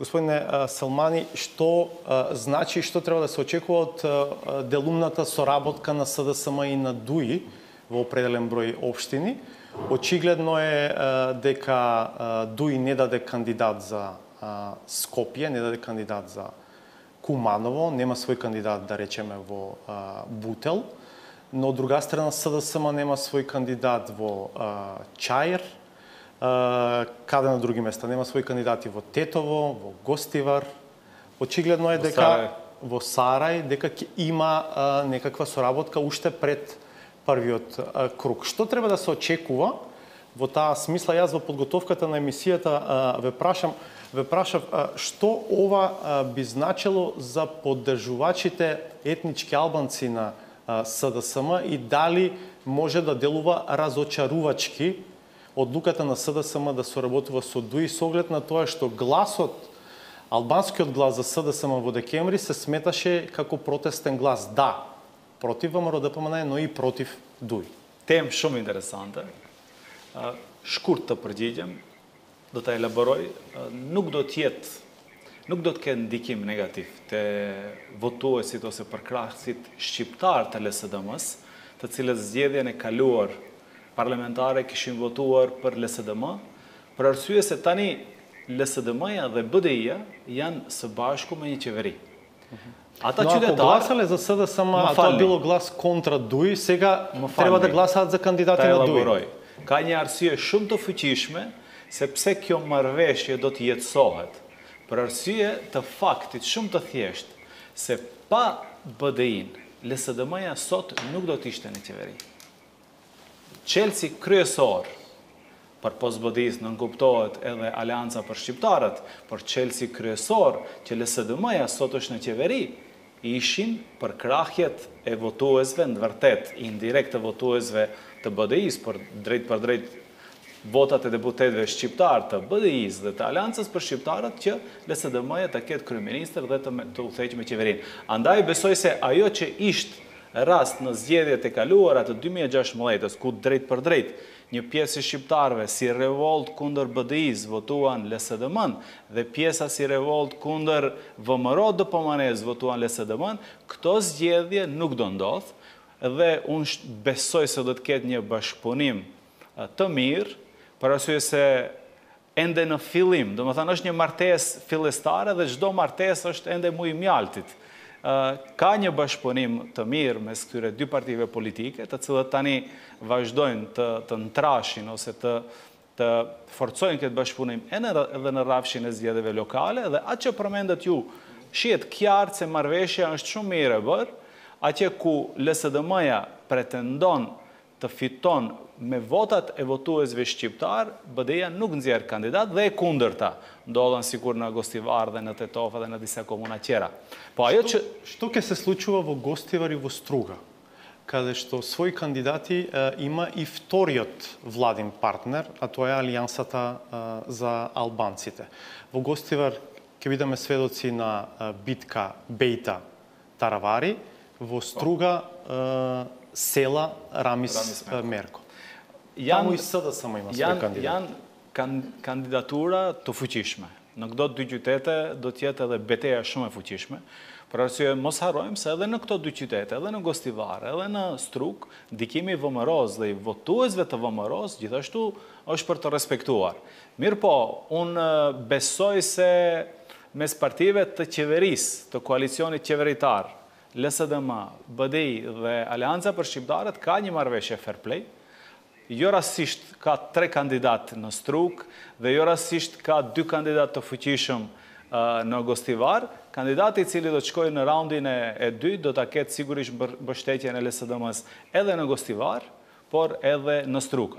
Господине Салмани, што значи, што треба да се очекува од делумната соработка на СДСМ и на ДУИ во определен број општини? Очигледно е дека ДУИ не даде кандидат за Скопје, не даде кандидат за Куманово, нема свој кандидат, да речеме, во Бутел, но од друга страна СДСМ нема свој кандидат во Чаир, каде на други места. Нема своји кандидати во Тетово, во Гостивар. Очигледно е дека во Сарај, дека има некаква соработка уште пред првиот круг. Што треба да се очекува во таа смисла? Јас во подготовката на емисијата ве прашав што ова би значило за поддржувачите етнички албанци на СДСМ и дали може да делува разочарувачки одлуката на СДСМ да соработува со ДУИ со оглед на тоа што албанскиот глас за СДСМ во декември се сметаше како протестен глас. Да, против ВМРО-ДПМН, но и против ДУИ. Тем shumë interesante. Shkurt të përgjigjem, do ta elaboroj, nuk do të ketë ndikim negativ te votuesit ose përkrahësit shqiptar të LSDM-s, të cilët zgjedhjen e kaluar parlamentare kishin votuar për LSDM, për arsye se tani LSDM-ja dhe BDI-ja janë së bashku me një qeveri. Ата Но ако гласале за СДСМ, а тоа било глас контра ДУИ, сега треба да гласаат за кандидати на ДУИ. Ka një arsye shumë të fuqishme sepse kjo marrëveshje do të jetësohet. Për arsye të faktit shumë të thjesht se pa BDI-n, LSDM-ja sot nuk do të ishte në qeveri. Çelësi kryesor për pos BDI-s nënkuptohet edhe Aleanca për shqiptarët, por çelësi kryesor që LSDM-ja sot është në qeveri, ishin për krahjet e votuesve, në vërtet indirekt të votuesve të BDI-s, për drejt votat e deputetëve shqiptar të BDI-s dhe të Aleancës për shqiptarët që LSDM-ja të ketë kryeministër dhe të udhëheqë me qeverinë. Andaj besoj se ajo që ishte rast në zgjedhjet e kaluara të 2016-s, ku drejt për drejt një pjesë e shqiptarëve si revolt kundër BDI-s votuan LSDM-n dhe pjesa si revolt kundër ВМРО-DPMN-s votuan LSDM-n, këto zgjedhje nuk do ndodh dhe unë besoj se do të ketë një bashkëpunim të mirë, për arsye se ende në fillim, do më thënë është një martesë fillestare dhe çdo martesë është ende mu i mjaltit. Ka një bashkëpunim të mirë mes këtyre dy partive politike, të cilët tani vazhdojnë të ntrashin ose të forcojnë këtë bashkëpunim edhe në rrafshin e zgjedhjeve lokale, dhe atë që përmendet ju, shihet qartë se marrëveshja është shumë mirë e bërë, atje ku LSDM-ja pretendon të fiton me votat e votuesve shqiptar, BDI-ja nuk nxjerr kandidat dhe e kundërta ndodhen sikur në Gostivar dhe në Tetova dhe në disa komuna tjera. Po ajo që што ќе се случува во Гостивар и во Струга, каде што своји кандидати има и вториот владин партнер, а тоа е Алијансата за албанците. Во Гостивар ќе бидеме сведоци на битка Бејта Таравари, во Струга Села Рамис Мерко. Таму и СДСМ има свој кандидат. Janë kandidatura të fuqishme. Në këto dy qytete do të jetë edhe betejë shumë e fuqishme. Për arsye mos harrojmë se edhe në këto dy qytete, edhe në Gostivar, edhe në Strug, ndikimi i VMRO-s dhe i votuesve të VMRO-s gjithashtu është për të respektuar. Mirë po, unë besoj se mes partive të qeverisë, të koalicionit qeveritar, LSDM, BDI dhe Aleanca për shqiptarët ka një marrëveshje fair play. Jo rastisht ka 3 kandidat në Strug dhe jo rastisht ka 2 kandidat të fuqishëm në Gostivar. Kandidati i cili do të shkojë në raundin e 2 do ta ketë sigurisht mbështetjen e LSDM-s edhe në Gostivar, por edhe në Strug.